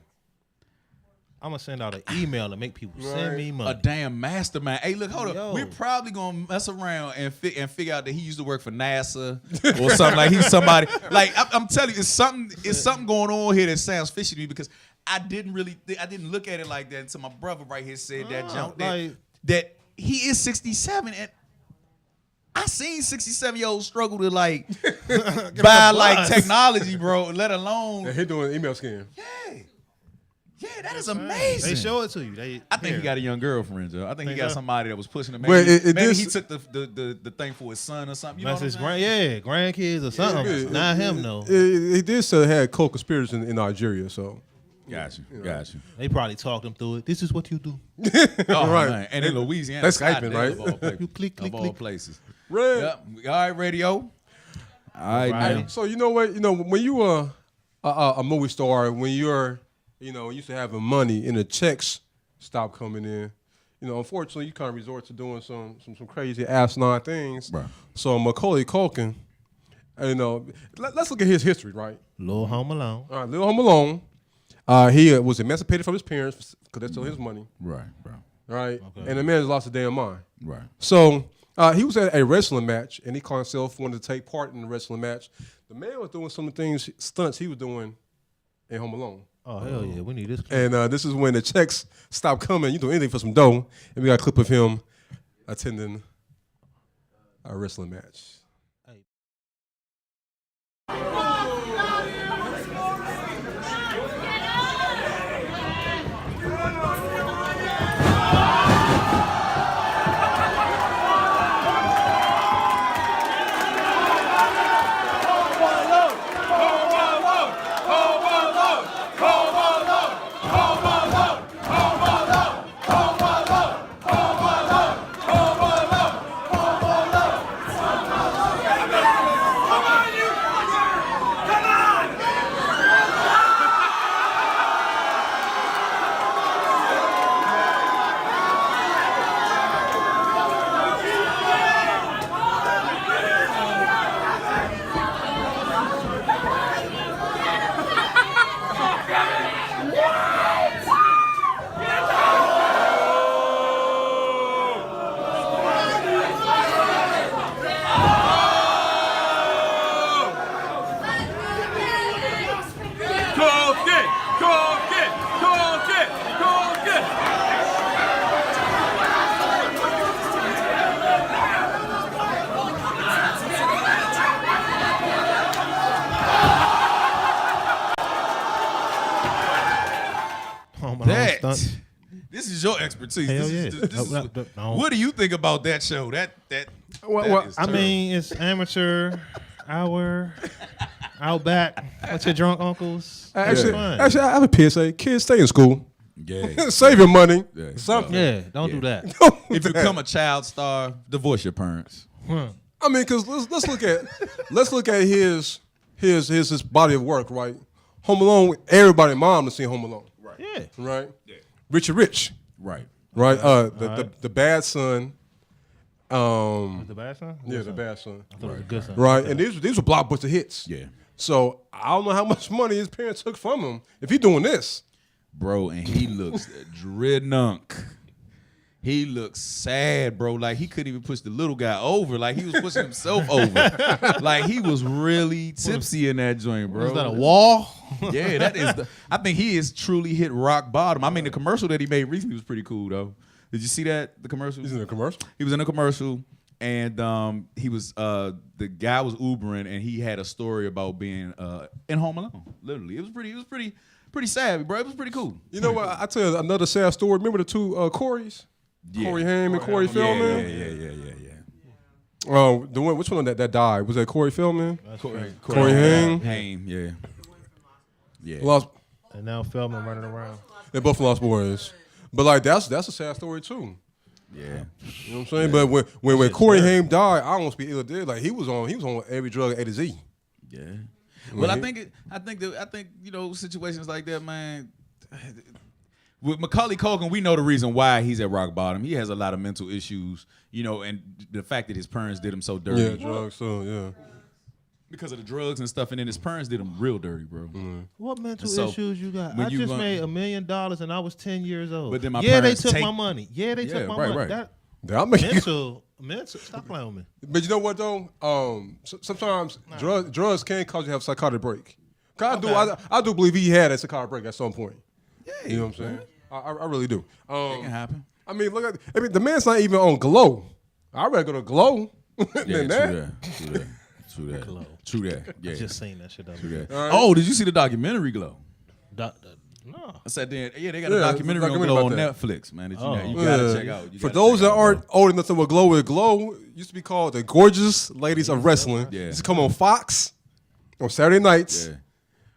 I'm going to send out an email to make people send me A money. damn mastermind. Hey, look, hold Yo. up. We're probably gonna mess around and figure out that he used to work for NASA or something. Like he's somebody. Like I'm telling you, it's something going on here that sounds fishy to me because I didn't look at it like that until my brother right here said that jump like- that he is 67 and I seen 67-year-olds struggle to like buy like technology, bro. Let alone he doing email scam. Yeah, that is amazing. They show it to you. I think he got a young girlfriend, Joe. I think he got somebody that was pushing him. Well, Maybe he took the thing for his son or something. You know what I'm saying? Grandkids or something. Not him though. He did say he had co-conspirators in Nigeria, so. Got you. They probably talked him through it. This is what you do. Right. Man. And in Louisiana, that's Skyping, right? You click, of all click. places. Right. Yep. All right, radio. All right, man. So you know what? You know when you are a movie star, when you're used to having money and the checks stop coming in. Unfortunately, you kind of resort to doing some crazy asinine things. Right. So Macaulay Culkin, let's look at his history, right? Little Home Alone. All right, Little Home Alone. He was emancipated from his parents because that's still his money. Right, bro. Right? Okay. And the man has lost his damn mind. Right. So he was at a wrestling match, and he called himself wanted to take part in the wrestling match. The man was doing some of the stunts he was doing in Home Alone. Oh, hell yeah. We need this. And this is when the checks stopped coming. You do anything for some dough. And we got a clip of him attending a wrestling match. This is your expertise. Hell This is no. What do you think about that show? I mean, it's amateur hour out back with your drunk uncles. Actually, I have a PSA. Kids, stay in school. Yeah. Save your money. Yeah, Something. Don't do that. If you become a child star, divorce your parents. I mean, because let's look at his body of work, right? Home Alone. Everybody, mom, has seen Home Alone. Right. Yeah. Right. Yeah. Richard Rich. Right. Right. The bad son. The bad son? Yeah, the bad son. I thought it was a good son. Right. And these were blockbuster hits. Yeah. So I don't know how much money his parents took from him if he doing this. Bro, and he looks dreadnunk. He looks sad, bro. Like he couldn't even push the little guy over. Like he was pushing himself over. Like he was really tipsy in that joint, bro. Was that a wall? Yeah, that is. I think he has truly hit rock bottom. I mean, the commercial that he made recently was pretty cool, though. Did you see that? The commercial? He's in a commercial? He was in a commercial, and he was the guy was Ubering, and he had a story about being in Home Alone. Literally, it was pretty sad, bro. It was pretty cool. You know what? I tell you another sad story. Remember the two Corys? Yeah. Corey Haim and Corey Feldman? Yeah. The one, which one that died? Was that Corey Feldman? Corey Haim? Haim, yeah. Lost. And now Feldman running around. They both lost boys. But like that's a sad story too. Yeah. You know what I'm saying? But when Corey Haim died, I almost be ill dead. Like he was on every drug A to Z. Yeah. Well, I think situations like that, man. With Macaulay Culkin, we know the reason why he's at rock bottom. He has a lot of mental issues, and the fact that his parents did him so dirty. Yeah, drugs. So yeah. Because of the drugs and stuff, and then his parents did him real dirty, bro. Mm-hmm. What mental issues you got? I just made $1 million and I was 10 years old. But then my they parents took my money. Yeah, they took my money. Right. Mental. Stop playing with me. But you know what though? Sometimes drugs can cause you to have a psychotic break. I do believe he had a psychotic break at some point. Yeah, you know what I'm saying? I really do. It can happen. I mean, the man's not even on Glow. I'd rather go to Glow. than that. True that. Yeah. I just seen that shit. True that. Oh, did you see the documentary Glow? No. I said, they got a documentary on Glow on Netflix, man. That you gotta check out. For those that aren't old enough to know what Glow is, Glow used to be called the Gorgeous Ladies of Wrestling. Yeah. It used to come on Fox on Saturday nights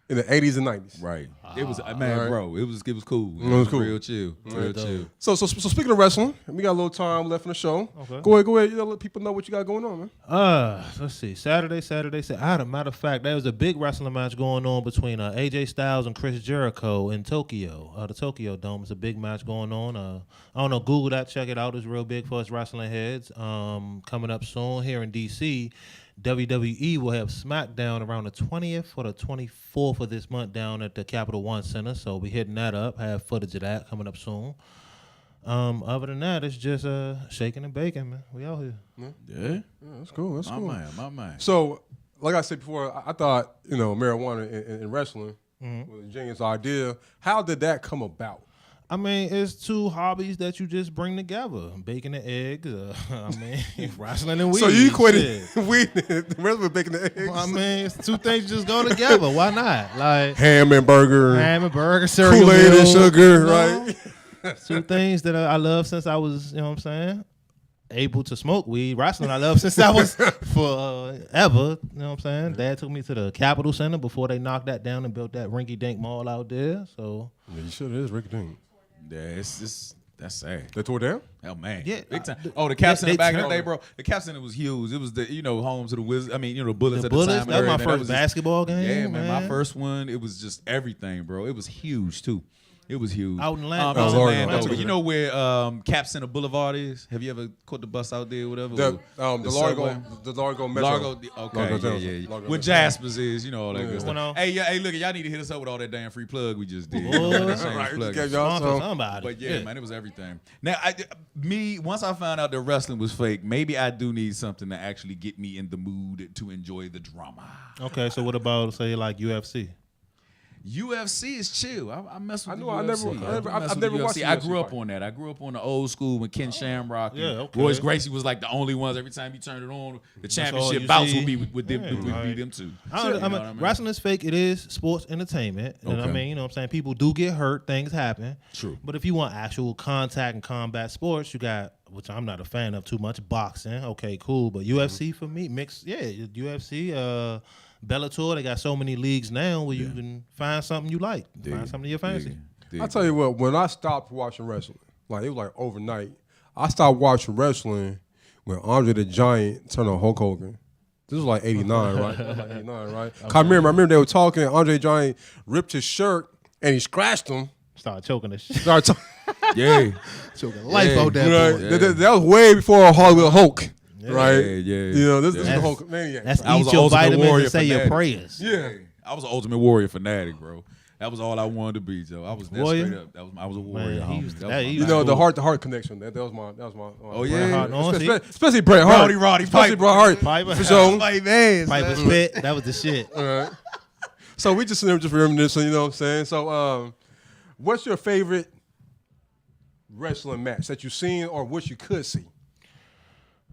in the 80s and 90s. Right. It was bro. It was cool. It was cool. Real chill. Real chill. So speaking of wrestling, we got a little time left in the show. Okay. Go ahead. Let people know what you got going on, man. Let's see. Saturday. A matter of fact, there was a big wrestling match going on between AJ Styles and Chris Jericho in Tokyo. The Tokyo Dome. It's a big match going on. I don't know. Google that. Check it out. It's real big for us wrestling heads. Coming up soon here in DC. WWE will have SmackDown around the 20th or the 24th of this month down at the Capital One Center. So we hitting that up. Have footage of that coming up soon. Other than that, it's just shaking and baking, man. We out here. Yeah, that's cool. That's cool. My man. So, like I said before, I thought marijuana in wrestling was a genius idea. How did that come about? I mean, it's two hobbies that you just bring together: bacon and eggs. Wrestling and weed. So you equated weed and wrestling with bacon and eggs? Well, I mean, it's two things just go together. Why not? Like ham and burger, cereal, Kool-Aid and sugar, right? Two things that I love since I was, able to smoke weed. Wrestling I love since I was forever. You know what I'm saying? Dad took me to the Capitol Center before they knocked that down and built that rinky-dink mall out there. So yeah, you sure it is rinky-dink. Yeah, that's sad. They tore down? Oh man, yeah, big time. The Cap Center back in the day, bro. The Cap Center was huge. It was the home to the Wizards. I mean, the Bullets at the time. That was my first basketball game. Yeah, man, my first one. It was just everything, bro. It was huge too. It was huge. Out in Orlando. But you know where Cap Center Boulevard is? Have you ever caught the bus out there or whatever? The Largo Metro. Largo, okay, yeah. Where Jaspers is, all that good stuff. Hey, look, y'all need to hit us up with all that damn free plug we just did. But yeah, man, it was everything. Now, once I found out that wrestling was fake, maybe I do need something to actually get me in the mood to enjoy the drama. Okay, so what about, say, like UFC? UFC is chill. I mess with UFC. I've never watched UFC. I grew up on that. I grew up on the old school when Ken Shamrock and Royce Gracie was like the only ones. Every time you turned it on, the championship bouts would be with them. Would be them too. Wrestling is fake. It is sports entertainment. And I mean, you know what I'm saying? People do get hurt. Things happen. True. But if you want actual contact and combat sports, you got, which I'm not a fan of too much, boxing. Okay, cool. But UFC for me, mixed. Yeah, UFC, Bellator, they got so many leagues now where you can find something you like, find something you fancy. I'll tell you what, when I stopped watching wrestling, like it was like overnight, I stopped watching wrestling when Andre the Giant turned on Hulk Hogan. This was like 89, right? That was like 89, right? Okay. I remember they were talking, Andre the Giant ripped his shirt and he scratched him. Started choking the shit. Choking life out that boy. That was way before Hollywood Hulk. Yeah. Right? Yeah. This is the Hulk Maniac. That's eat your vitamins and say your prayers. Yeah. I was an Ultimate Warrior fanatic, bro. That was all I wanted to be, Joe. I was that straight up. I was a warrior. The heart-to-heart connection. That was my. Oh yeah. Especially Bret Hart. Roddy Especially Bret Hart. For sure. Piper spit. That was the shit. All right. So we just reminiscing. You know what I'm saying? So, what's your favorite wrestling match that you've seen or wish you could see?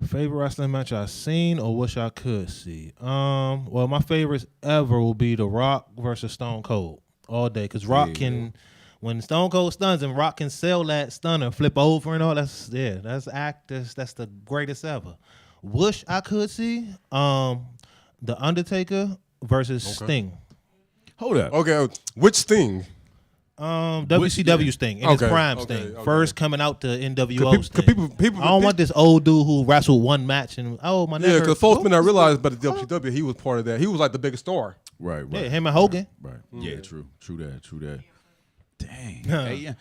Favorite wrestling match I've seen or wish I could see? Well, my favorites ever will be The Rock versus Stone Cold all day. Because Rock can, when Stone Cold stuns him, Rock can sell that stunner, flip over and all. That's the greatest ever. Wish I could see The Undertaker versus Sting. Hold up. Okay, which Sting? WCW Sting in his prime Sting. First coming out to NWO Sting. I don't want this old dude who wrestled one match and my neck. Yeah, because folks may not realize, but the WCW he was part of that. He was like the biggest star. Right. Yeah, him and Hogan. Right. Yeah, true that. Dang. Hey, yeah.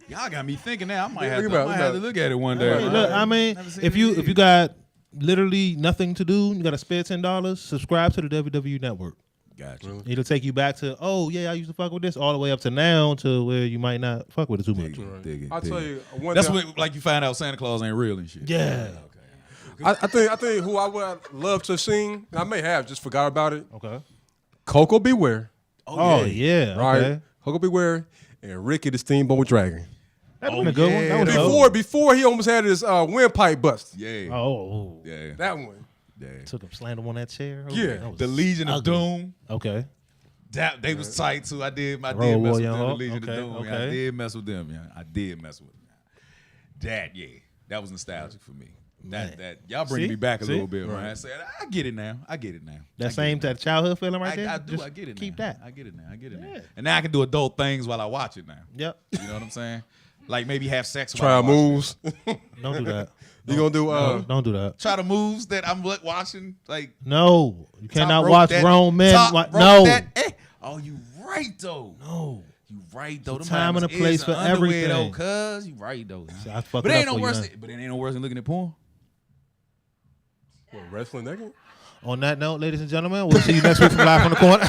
Y'all got me thinking now. I might have to look at it one day. Look, I mean, if you got literally nothing to do, you got to spare $10, subscribe to the WWE Network. Gotcha. It'll take you back to, I used to fuck with this, all the way up to now to where you might not fuck with it too much. I'll tell you one That's thing. when, like, you find out Santa Claus ain't real and shit. Yeah. Okay. I think who I would love to sing, I may have just forgot about it. Okay. Coco Beware. Oh yeah. Right. Okay. Coco Beware and Ricky the Steamboat Dragon. That was a good one. That was before he almost had his windpipe bust. Yeah. Oh. Yeah. That one. Dad. Took him, slammed him on that chair. Yeah. That was The Legion of ugly. Doom. Okay. They was tight too. I did mess Road with Warrior them. Hawk. The Legion Okay, of Doom. Yeah, I okay. did mess with them. Yeah, I did mess with them. That was nostalgic for me. That y'all bringing me back a little bit, man. I said, I get it now. That childhood feeling right there. I do. Just I get it. Keep now. that. I get it now. Yeah. And now I can do adult things while I watch it now. Yep. You know what I'm saying? Like maybe have sex. Try while I watch moves. Don't do that. You gonna do? Don't do that. Try the moves that I'm watching. Like No, you cannot top rope watch that- grown men. top rope No. that- Oh, you right though. No. You right though. There's Them a time and a mamas place is for underwear, everything. Though, cuz you right though. I fucked But it it ain't up no for you worse. now. But it ain't no worse than looking at porn. What, wrestling naked? On that note, ladies and gentlemen, we'll see you next week from Live from the Corner.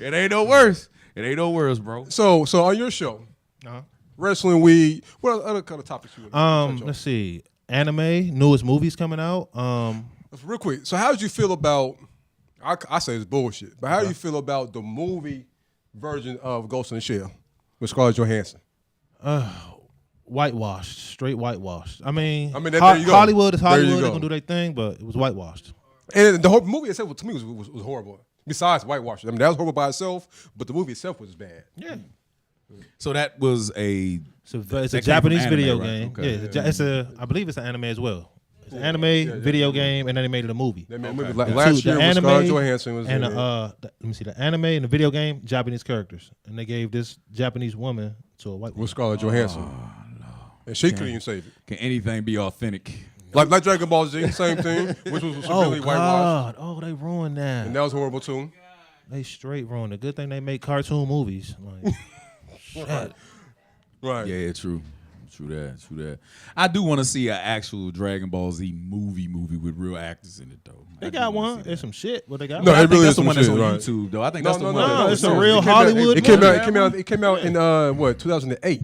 It ain't no worse. It ain't no worse, bro. So on your show, Wrestling Week. What other kind of topics you? Let's see. Anime, newest movies coming out. Real quick. So how did you feel about? I say it's bullshit, but how do you feel about the movie version of Ghost in the Shell with Scarlett Johansson? Whitewashed, straight whitewashed. I mean there you go. Hollywood is There you Hollywood. go. They're gonna do their thing, but it was whitewashed. And the whole movie itself, to me, was horrible. Besides whitewash, I mean that was horrible by itself, but the movie itself was bad. Yeah. So that was It's a that came Japanese from anime, video right? game. Okay. Yeah, it's a. I believe it's an anime as well. It's an anime video game, and then they made it a movie. They made a movie The last two- year the with anime Scarlett Johansson was and in it. let me see, the anime and the video game, Japanese characters, and they gave this Japanese woman to a white woman. With Scarlett Johansson. And she couldn't even save it. Can anything be authentic? Like Dragon Ball Z, same thing, which was severely whitewashed. Oh, they ruined that. And that was horrible too. They straight ruined it. Good thing they make cartoon movies. Like, shit. Right. Yeah, true. True that. I do want to see an actual Dragon Ball Z movie with real actors in it though. They got one. There's some shit, but they got No, one. it really that's is the some one that's shit, on right. YouTube though. I think No, that's the no, one. no, it's a real It came out- Hollywood It came movie. out. It came out in 2008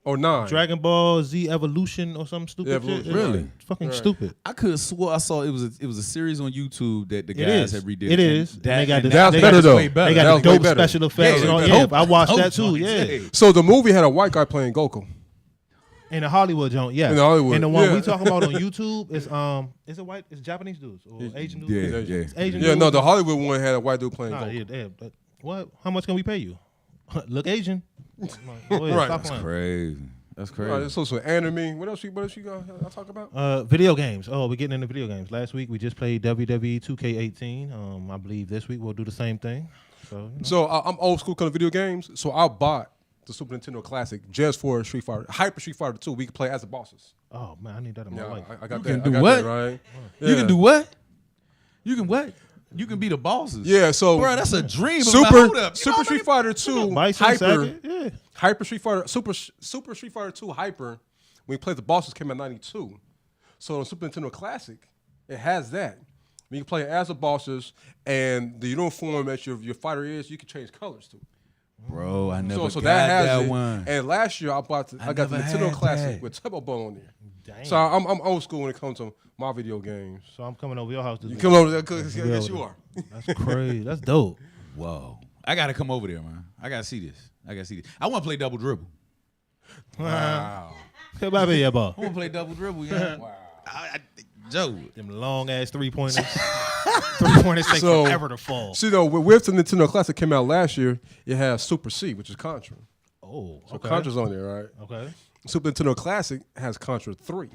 or 9. Dragon Ball Z Evolution or some stupid Yeah, shit. really? It's fucking Right. stupid. I could have swore I saw it was a series on YouTube that the It guys is. had redid. It is. And They got the- That's they better got though. way better. They That got was the way dope better. special effects. Yeah, and yeah, all. dope. I watched that too. Dope. Yeah. So the movie had a white guy playing Goku. In the Hollywood joint, yeah. In the Hollywood, And the one yeah. we talking about on YouTube is it white? It's Japanese dudes or Asian dudes? Yeah, yeah. It's Asian Yeah, dudes. no, the Hollywood one had a white dude playing Nah, Goku. yeah, but what? How much can we pay you? Look Asian. Like, go ahead, Right. stop That's playing. Crazy. That's crazy. Right, it's also anime. What else you got? Talk about? Video games. Oh, we're getting into video games. Last week we just played WWE 2K18. I believe this week we'll do the same thing. So, you know. So I'm old school kind of video games. So I bought the Super Nintendo Classic just for Street Fighter, Hyper Street Fighter 2. We can play as the bosses. Oh man, I need that in my Yeah, life. I got You that. can I do got what? that, right? You Yeah. can do what? You can what? You can be the bosses. Yeah, so Bro, that's a dream. of Super mine. Hold up. You know Super how Street many- Fighter 2 Bison Hyper Saga? Yeah. Hyper Street Fighter Super Street Fighter 2 Hyper when we played the bosses came out '92. So on Super Nintendo Classic, it has that. You can play as the bosses, and the uniform that your fighter is, you can change colors to. Bro, I never So got that has that it. one. And last year I got the never Nintendo had Classic that. with Turbo Ball on there. Dang. So I'm old school when it comes to my video games. So I'm coming over your house this You week. come over there because yes you are. That's crazy. That's dope. Whoa. I got to come over there, man. I got to see this. I want to play double dribble. Wow. Come back here, ball. I want to play double dribble, yeah. Wow. Joe. Them long ass 3-pointers. 3-pointers take So- forever to fall. See though, with the Nintendo Classic came out last year, it has Super C, which is Contra. Oh, So okay. Contra's on there, right? Okay. Super Nintendo Classic has Contra 3.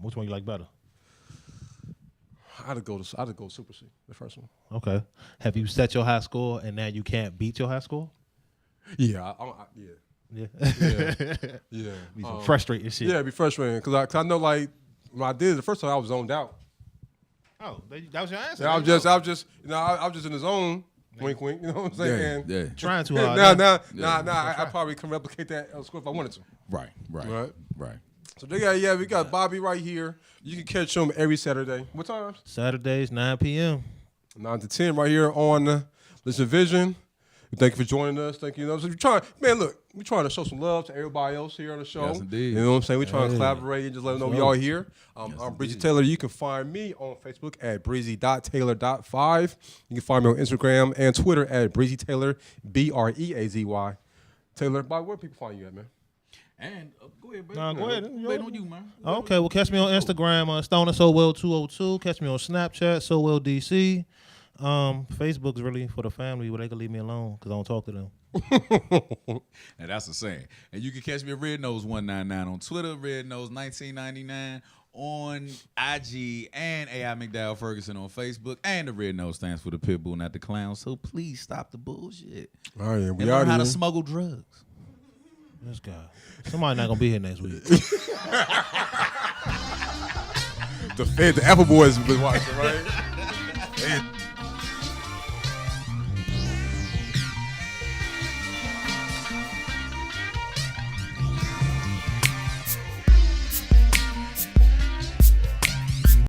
Which one you like better? I'd go Super C, the first one. Okay. Have you set your high score and now you can't beat your high score? Yeah, Yeah. yeah. Be some frustrating shit. Yeah, it'd be frustrating because I know like when I did it the first time I was zoned out. Oh, that was your answer. Yeah, I was just I was just in the zone. Wink, wink. You know what I'm saying? Yeah. Trying too hard. I probably can replicate that score if I wanted to. Right. So we got Bobby right here. You can catch him every Saturday. What times? Saturdays, 9 p.m. 9 to 10 right here on Listen Vision. Thank you for joining us. Thank you. So we're trying to show some love to everybody else here on the show. Yes, indeed. You know what I'm saying? We're trying to collaborate and just let them know we all here. I'm Breezy Taylor. You can find me on Facebook at breezy.taylor.5. You can find me on Instagram and Twitter at breezytaylor, BREAZY. Taylor, Bobby, where people find you at, man? And go ahead, baby. Nah, go ahead. Wait on you, man. Okay, well, catch me on Instagram, Stoner So Well 202. Catch me on Snapchat, So Well DC. Facebook's really for the family, where they can leave me alone because I don't talk to them. And that's the saying. And you can catch me at Red Nose 199 on Twitter, Red Nose 1999 on IG, and AI McDowell Ferguson on Facebook. And the Red Nose stands for the Pitbull, not the Clown. So please stop the bullshit. All right, and learn how to smuggle drugs. This guy. Somebody not gonna be here next week. The Apple Boys been watching, right?